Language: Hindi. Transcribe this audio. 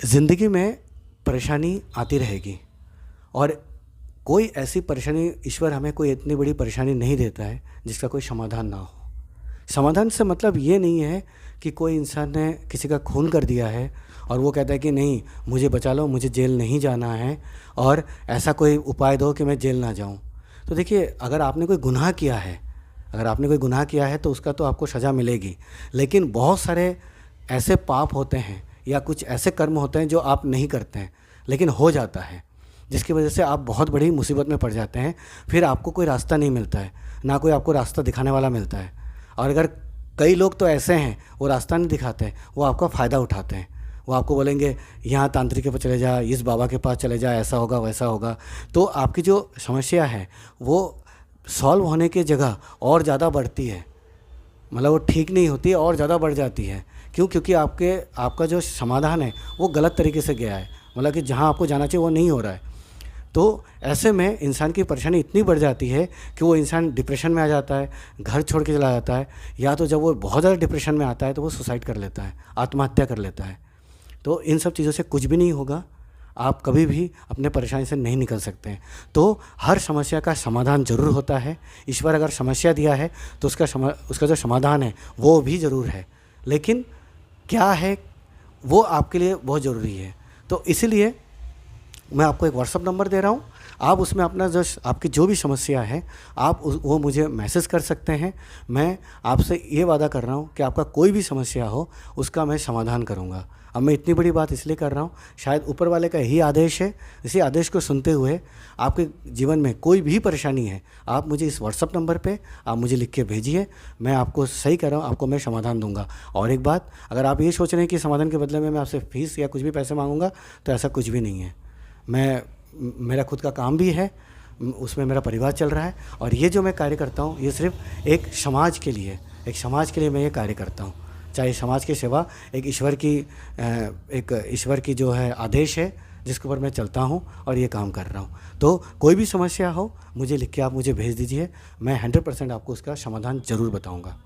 ज़िंदगी में परेशानी आती रहेगी और कोई ऐसी परेशानी, ईश्वर हमें कोई इतनी बड़ी परेशानी नहीं देता है जिसका कोई समाधान ना हो। समाधान से मतलब ये नहीं है कि कोई इंसान ने किसी का खून कर दिया है और वो कहता है कि नहीं, मुझे बचा लो, मुझे जेल नहीं जाना है और ऐसा कोई उपाय दो कि मैं जेल ना जाऊँ। तो देखिए, अगर आपने कोई गुनाह किया है तो उसका तो आपको सज़ा मिलेगी। लेकिन बहुत सारे ऐसे पाप होते हैं या कुछ ऐसे कर्म होते हैं जो आप नहीं करते हैं लेकिन हो जाता है, जिसकी वजह से आप बहुत बड़ी मुसीबत में पड़ जाते हैं। फिर आपको कोई रास्ता नहीं मिलता है, ना कोई आपको रास्ता दिखाने वाला मिलता है। और अगर कई लोग तो ऐसे हैं, वो रास्ता नहीं दिखाते, वो आपका फ़ायदा उठाते हैं। वो आपको बोलेंगे यहाँ तांत्रिक के पास चले जा, इस बाबा के पास चले जा, ऐसा होगा वैसा होगा। तो आपकी जो समस्या है वो सॉल्व होने की जगह और ज़्यादा बढ़ती है, मतलब वो ठीक नहीं होती है और ज़्यादा बढ़ जाती है। क्यों? क्योंकि आपका जो समाधान है वो गलत तरीके से गया है, मतलब कि जहाँ आपको जाना चाहिए वो नहीं हो रहा है। तो ऐसे में इंसान की परेशानी इतनी बढ़ जाती है कि वो इंसान डिप्रेशन में आ जाता है, घर छोड़ के चला जाता है, या तो जब वो बहुत ज़्यादा डिप्रेशन में आता है तो वो सुसाइड कर लेता है, आत्महत्या कर लेता है। तो इन सब चीज़ों से कुछ भी नहीं होगा, आप कभी भी अपने परेशानी से नहीं निकल सकते हैं। तो हर समस्या का समाधान ज़रूर होता है। ईश्वर अगर समस्या दिया है तो उसका जो समाधान है वो भी ज़रूर है, लेकिन क्या है वो आपके लिए बहुत ज़रूरी है। तो इसीलिए मैं आपको एक व्हाट्सअप नंबर दे रहा हूँ, आप उसमें अपना जो आपकी जो भी समस्या है वो मुझे मैसेज कर सकते हैं। मैं आपसे ये वादा कर रहा हूँ कि आपका कोई भी समस्या हो उसका मैं समाधान करूँगा। अब मैं इतनी बड़ी बात इसलिए कर रहा हूँ, शायद ऊपर वाले का यही आदेश है। इसी आदेश को सुनते हुए आपके जीवन में कोई भी परेशानी है, आप मुझे इस व्हाट्सअप नंबर पे आप मुझे लिख के भेजिए। मैं आपको सही कर रहा हूँ, आपको मैं समाधान दूंगा। और एक बात, अगर आप ये सोच रहे हैं कि समाधान के बदले में मैं आपसे फ़ीस या कुछ भी पैसे मांगूंगा, तो ऐसा कुछ भी नहीं है। मेरा खुद का काम भी है, उसमें मेरा परिवार चल रहा है, और ये जो मैं कार्य करता हूँ ये सिर्फ एक समाज के लिए मैं ये कार्य करता हूँ। चाहे समाज की सेवा एक ईश्वर की जो है आदेश है जिसके ऊपर मैं चलता हूँ और ये काम कर रहा हूँ। तो कोई भी समस्या हो मुझे लिख के आप मुझे भेज दीजिए, मैं 100% आपको उसका समाधान ज़रूर बताऊँगा।